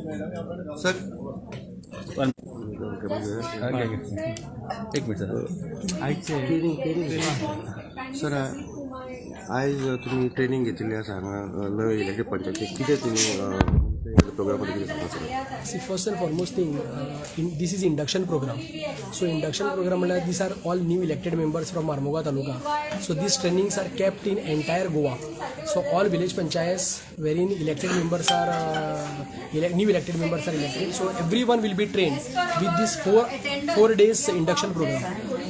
Sir एक minute sir आयज तुम्ही ट्रेनिंग घेतली आसा हांगा नवे इलेक्टेड पंचायतीक कितें तुमी प्रोग्रामात कितें सांगता sir? See, first and foremost thing, this is induction program. So induction program, these are all new elected members from Marmoga Taluka. So these trainings are kept in entire Goa. So all village panchayats wherein elected members are new elected members are elected. So everyone will be trained with this four days induction program.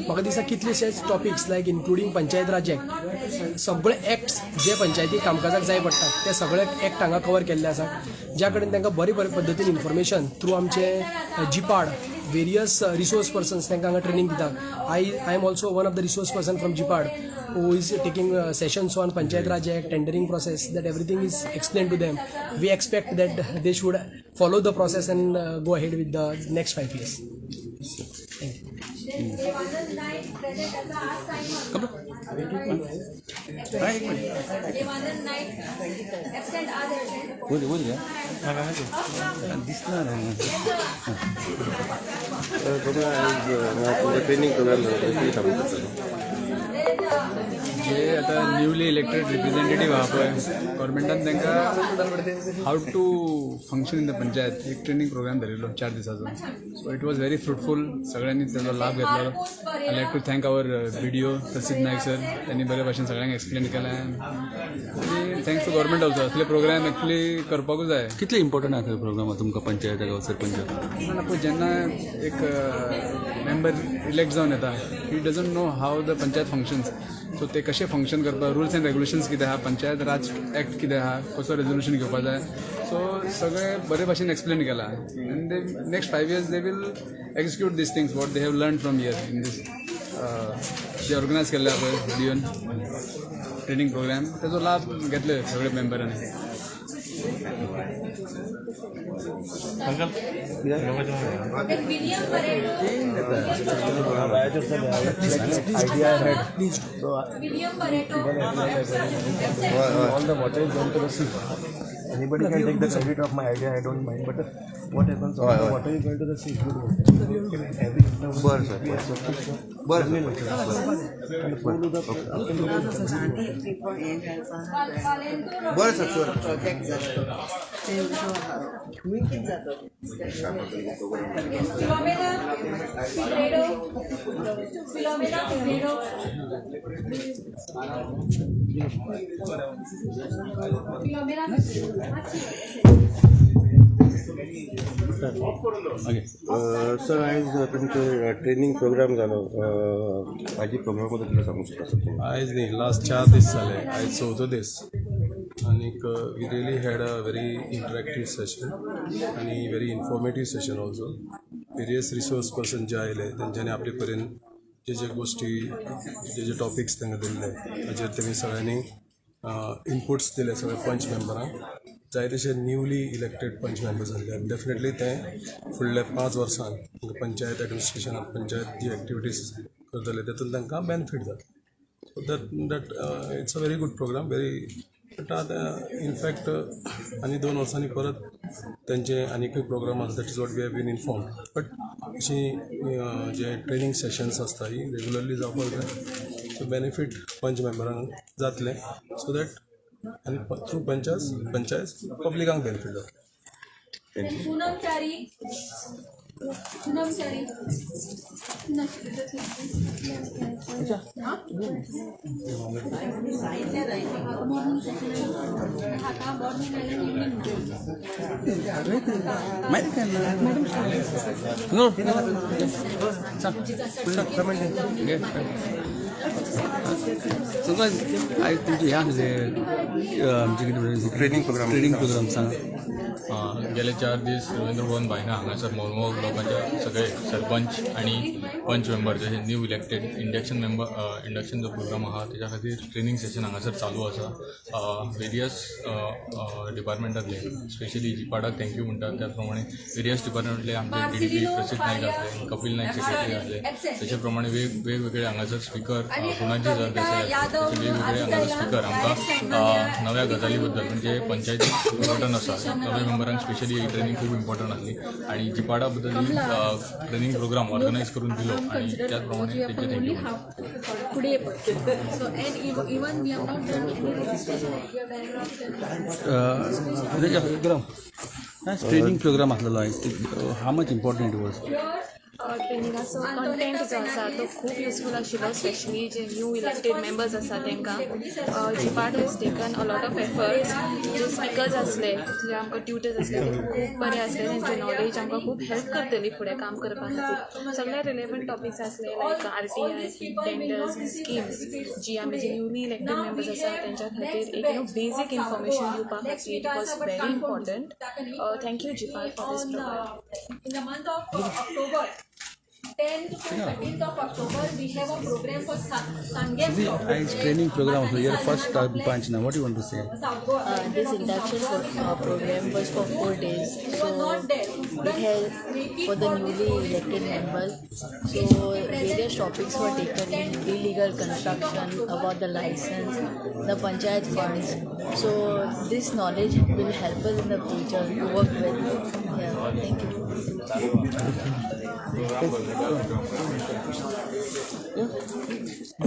म्हाका दिसता कितलेशेच topics लायक including panchayat राज act सगळे acts जे पंचायती कामकाजाक जाय पडटात ते सगळे act हांगा cover केल्ले आसा ज्या कडेन तांकां बरे पद्दतीन इन्फॉर्मेशन थ्रू आमचे जिपाड वेरियस रिसोर्स पर्सन्स तांकां हांगा ट्रेनिंग दितात I am also one of the resource person from जिपाड who is taking sessions on Panchayat Raj Act, tendering process, that everything is explained to them. We expect that they should follow the process and go ahead with the next 5 years. Thank you. Training programme जे आता newly elected representative आहा पळय गव्हर्मेंटान तांकां how to function in the panchayat एक training programme धरिल्लो 4 दिसाचो so it was very fruitful सगळ्यांनी ताचो लाभ घेतलो I like to thank our BDO Prasiddh Nayak sir त्यांनी बरे भाशेन सगळ्यांक एक्सप्लेन केलें आनी थँक्स टू गव्हर्मेंट ऑल्सो असले प्रोग्राम एक्चुली करपाकूच जाय कितले इम्पॉर्टंट आसा प्रोग्राम तुमकां पंचायत गांव सरपंच ना पळय जेन्ना एक मेंबर इलेक्ट जावन येता he doesn't know how the panchayat functions so ते कशें फंक्शन करपा रुल्स एंड रेगुलेशन्स कितें आहा पंचायत राज एक्ट कितें आहा कसो रेजोल्युशन घेवपा जाय सो सगळें बरे भाशेन एक्सप्लेन केलां आनी they next 5 years they will execute these things what they have learn from here in this जे ऑर्गनायज केल्ले आहा पळय BDOन ट्रेनिंग प्रोग्राम तेजो लाभ घेतले सगळे मेंबरांनी Anybody can take the credit of my idea, I don't mind, but what happens on the water is going to the sea. Every sir आयज तुमचे ट्रेनिंग प्रोग्राम जालो हाजी प्रोग्राम बद्दल कितें सांगूंक शकता सर? आयज न्ही लास्ट 4 दीस जाले आयज 4थो दीस आनीक we really had a very interactive session आनी very informative session also various resource person जे आयले तेंच्यांनी आपले परेन जे गोष्टी जे टॉपिक्स तांकां दिल्ले ताचेर तेमी सगळ्यांनी इनपुट्स दिले सगळे पंच मेंबरांक जाय तशे न्यूली इलेक्टेड पंच मेंबर्स जाल्ले आनी डेफिनेटली ते फुडल्या 5 वर्सांक पंचायत एडमिनिस्ट्रेशनाक पंचायत जी एक्टिविटीज करतले तेतून तांकां बेनिफीट जाता so that it's a very good programme very but आतां इनफॅक्ट आनी 2 वर्सांनी परत तेंचे आनीकूय प्रोग्राम आसा that is what we have been inform but अशी जे ट्रेनिंग सेशन्स आसता ही रेगुलरली जावपाक जाय सो बेनिफीट पंच मेंबरांक जातले सो दॅट आनी थ्रू पंचायत पब्लिकांक बेनिफीट जातले आयज तुमचे ह्या आमचे ट्रेनिंग प्रोग्राम सांगा गेले 4 दीस रवींद्र भवन भायना हांगासर मोरमो ब्लॉकाचे सगळे सरपंच आणि पंच मेंबर जसे न्यू इलेक्टेड इंडक्शन जो प्रोग्राम आहा त्याच्या खातीर ट्रेनिंग सेशन हांगासर चालू आसा वेरियस डिपार्टमेंटातले स्पेशली जिपाडाक थँक्यू म्हणटात त्याच प्रमाणे वेरियस डिपार्टमेंटले आमचे DDP प्रसिद्ध नाईक आसले कपिल नाईक सेक्रेटरी आसले त्याचे प्रमाणे वेगवेगळे हांगासर स्पिकर गुणाजी सरदेसाय वेगवेगळे हांगासर स्पिकर आमकां नव्या गजाली बद्दल म्हणजे पंचायती संघटन आसा नवे पंचायत मेंबरांक स्पेशली ही ट्रेनिंग खूप इम्पॉर्टंट आसली आणि जिपाडा बद्दल ही ट्रेनिंग प्रोग्राम ऑर्गनायज करून दिलो आणि त्याच प्रमाणे तेंचे thank you Today, so and even we have not done any training programme आसलेलो आयज how much important it was ट्रेनिंगाचो कंटेंट जो आसा तो खूब युजफूल आशिल्लो स्पेशली जे न्यू इलेक्टेड मेंबर्स आसा तांकां जिपाट has taken a lot of efforts जे स्पिकर्स आसले जे आमकां ट्युटर्स आसले ते खूब बरे आसले तेंचे नॉलेज आमकां खूब हेल्प करतली फुडें काम करपा खातीर सगळे रिलेवंट टॉपिक्स आसले लायक RTI टेंडर्स स्किम्स जी आमी जे न्यूली इलेक्टेड मेंबर्स आसा तेंच्या खातीर एक बेसीक इन्फॉर्मेशन दिवपा खातीर it was very important thank you जिपाट for this programme In the month of October, 10th to 13th of October, we have a program for Sangam. आयज ट्रेनिंग प्रोग्राम आसलो युअर फर्स्ट पंच ना वॉट यू वॉन्ट टू से This induction program was for 4 days. So it held for the newly elected members. So various topics were taken in illegal construction, about the license, the panchayat funds. So this knowledge will help us in the future to work with. Yeah, thank you.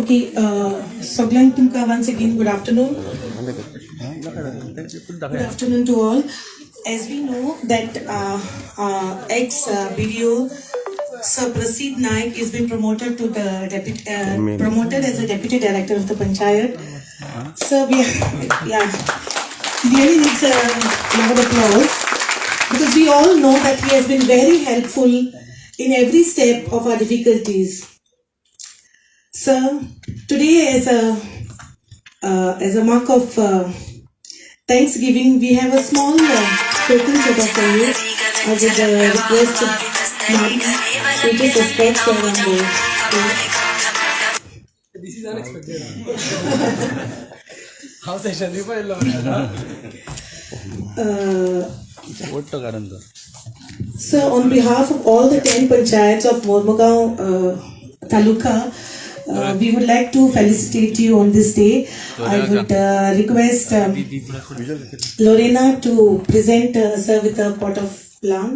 Okay, Soglang Tumka once again, good afternoon. Good afternoon to all. As we know that ex-BDO Sir Prasid Naik has been promoted to the promoted as a deputy director of the Panchayat. So we really needs a lot of applause because we all know that he has been very helpful in every step of our difficulties. So today, as a mark of Thanksgiving, we have a small token set of for you. I would request Mark to take respect for one day. This is unexpected. How session? ಒಟ್ಟು Karanth So on behalf of all the 10 panchayats of Mormugao Taluka, we would like to felicitate you on this day. I would request Lorena to present sir with a pot of plant.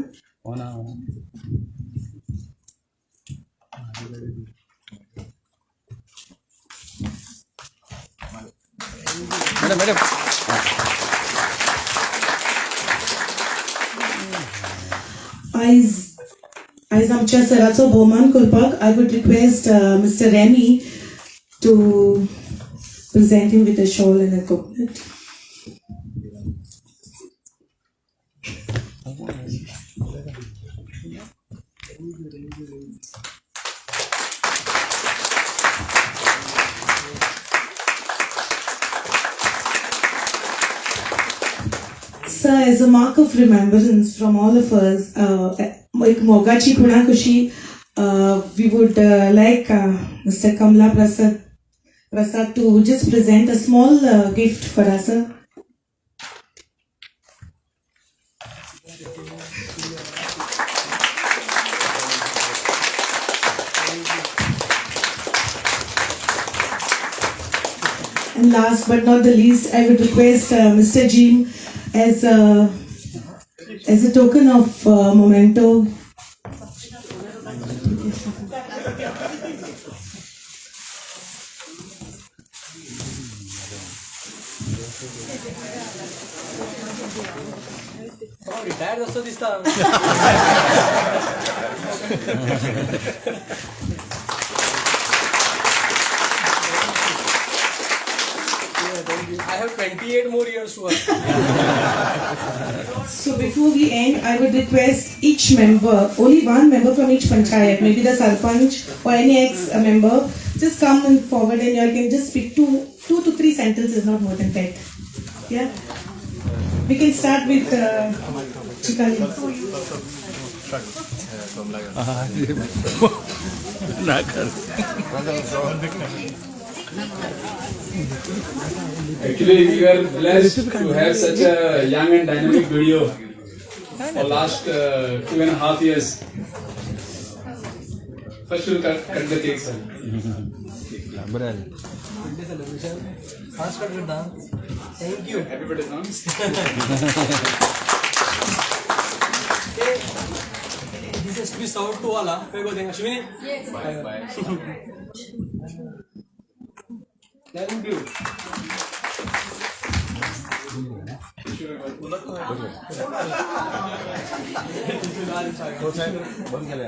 Madam As आमच्या सराचो भोवमान करपाक, I would request Mr. Remy to present him with a shawl and a coconut. Sir, as a mark of remembrance from all of us, एक मोगाची खुणा कशी we would like Mr. Kamla Prasad to just present a small gift for us, sir. And last but not the least, I would request Mr. Jim as a token of memento. Retired also this time. I have 28 more years to work. So before we end, I would request each member, only one member from each panchayat, maybe the sarpanch or any ex-member, just come and forward and you all can just speak 2 to 3 sentences, not more than that. Yeah? We can start with Chikali. Actually, we are blessed to have such a young and dynamic video for last 2.5 years. First, we'll cut the cake, sir. Birthday celebration. Fast cut with dance. Thank you. Happy birthday, song. peace out to all. Very good. Ashwini? Yes. Bye. Thank you. बंद केलं